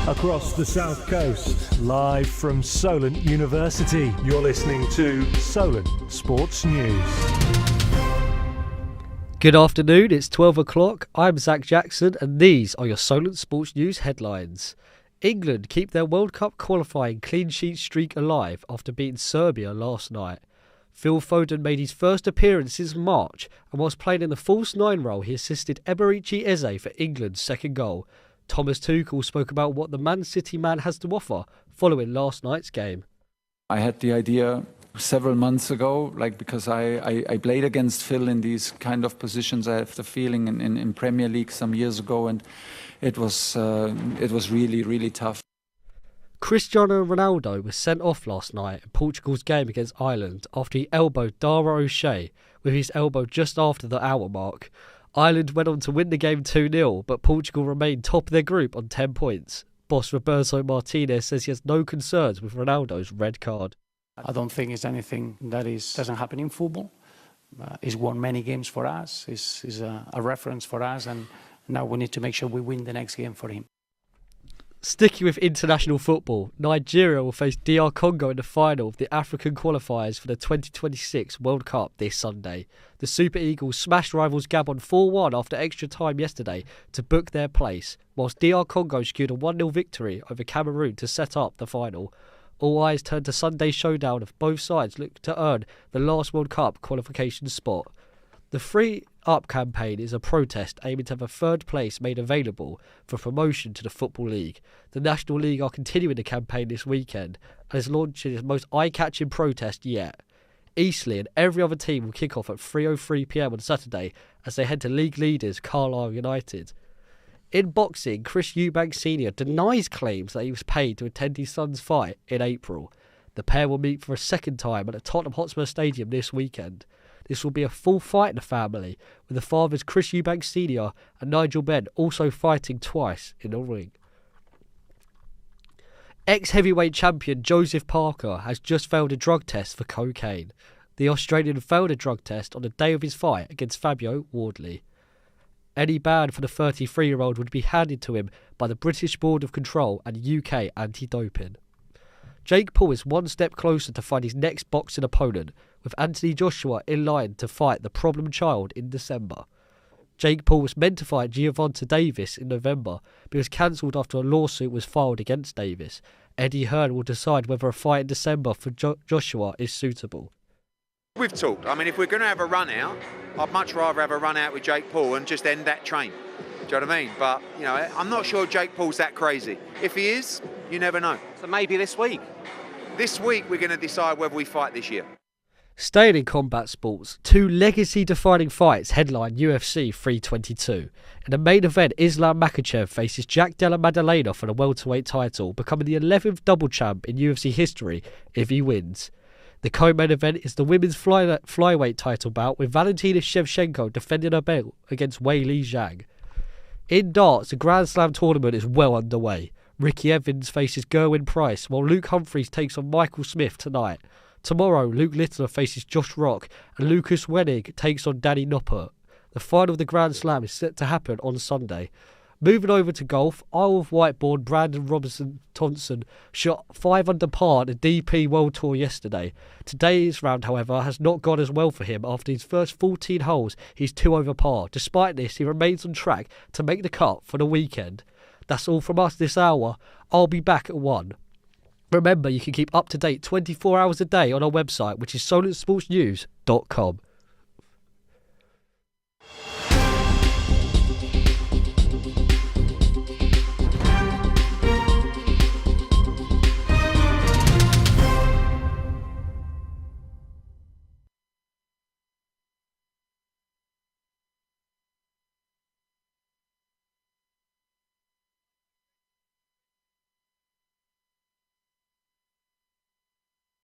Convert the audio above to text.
Across the South Coast, live from Solent University, you're listening to Solent Sports News. Good afternoon, it's 12 o'clock. I'm Zach Jackson and these are your Solent Sports News headlines. England keep their World Cup qualifying clean sheet streak alive after beating Serbia last night. Phil Foden made his first appearance since March, and whilst playing in the false nine role, he assisted Eberechi Eze for England's second goal. Thomas Tuchel spoke about what the Man City man has to offer following last night's game. I had the idea several months ago, because I played against Phil in these kind of positions. I have the feeling in Premier League some years ago, and it was really, really tough. Cristiano Ronaldo was sent off last night in Portugal's game against Ireland after he elbowed Dara O'Shea with his elbow just after the hour mark. Ireland went on to win the game 2-0, but Portugal remained top of their group on 10 points. Boss Roberto Martinez says he has no concerns with Ronaldo's red card. I don't think it's anything that doesn't happen in football. He's won many games for us. He's a reference for us, and now we need to make sure we win the next game for him. Sticking with international football, Nigeria will face DR Congo in the final of the African qualifiers for the 2026 World Cup this Sunday. The Super Eagles smashed rivals Gabon 4-1 after extra time yesterday to book their place, whilst DR Congo secured a 1-0 victory over Cameroon to set up the final. All eyes turn to Sunday's showdown if both sides look to earn the last World Cup qualification spot. The Free Up campaign is a protest aiming to have a third place made available for promotion to the Football League. The National League are continuing the campaign this weekend and is launching its most eye-catching protest yet. Eastleigh and every other team will kick off at 3:03pm on Saturday as they head to league leaders Carlisle United. In boxing, Chris Eubank Sr. denies claims that he was paid to attend his son's fight in April. The pair will meet for a second time at the Tottenham Hotspur Stadium this weekend. This will be a full fight in the family, with the fathers Chris Eubank Sr. and Nigel Benn also fighting twice in the ring. Ex-heavyweight champion Joseph Parker has just failed a drug test for cocaine. The Australian failed a drug test on the day of his fight against Fabio Wardley. Any ban for the 33-year-old would be handed to him by the British Board of Control and UK Anti-Doping. Jake Paul is one step closer to finding his next boxing opponent, with Anthony Joshua in line to fight the problem child in December. Jake Paul was meant to fight Gervonta Davis in November, but was cancelled after a lawsuit was filed against Davis. Eddie Hearn will decide whether a fight in December for Joshua is suitable. We've talked. If we're going to have a run out, I'd much rather have a run out with Jake Paul and just end that train. Do you know what I mean? But, I'm not sure Jake Paul's that crazy. If he is, you never know. So maybe this week? This week we're going to decide whether we fight this year. Staying in combat sports, two legacy-defining fights headline UFC 322. In the main event, Islam Makhachev faces Jack Della Maddalena for the welterweight title, becoming the 11th double champ in UFC history if he wins. The co-main event is the women's flyweight title bout, with Valentina Shevchenko defending her belt against Weili Zhang. In darts, the Grand Slam tournament is well underway. Ricky Evans faces Gerwyn Price, while Luke Humphries takes on Michael Smith tonight. Tomorrow, Luke Littler faces Josh Rock, and Lucas Wennig takes on Danny Noppert. The final of the Grand Slam is set to happen on Sunday. Moving over to golf, Isle of Wight-born Brandon Robinson-Thompson shot 5 under par at the DP World Tour yesterday. Today's round, however, has not gone as well for him. After his first 14 holes, he's 2 over par. Despite this, he remains on track to make the cut for the weekend. That's all from us this hour. I'll be back at 1. Remember, you can keep up to date 24 hours a day on our website, which is solentsportsnews.com.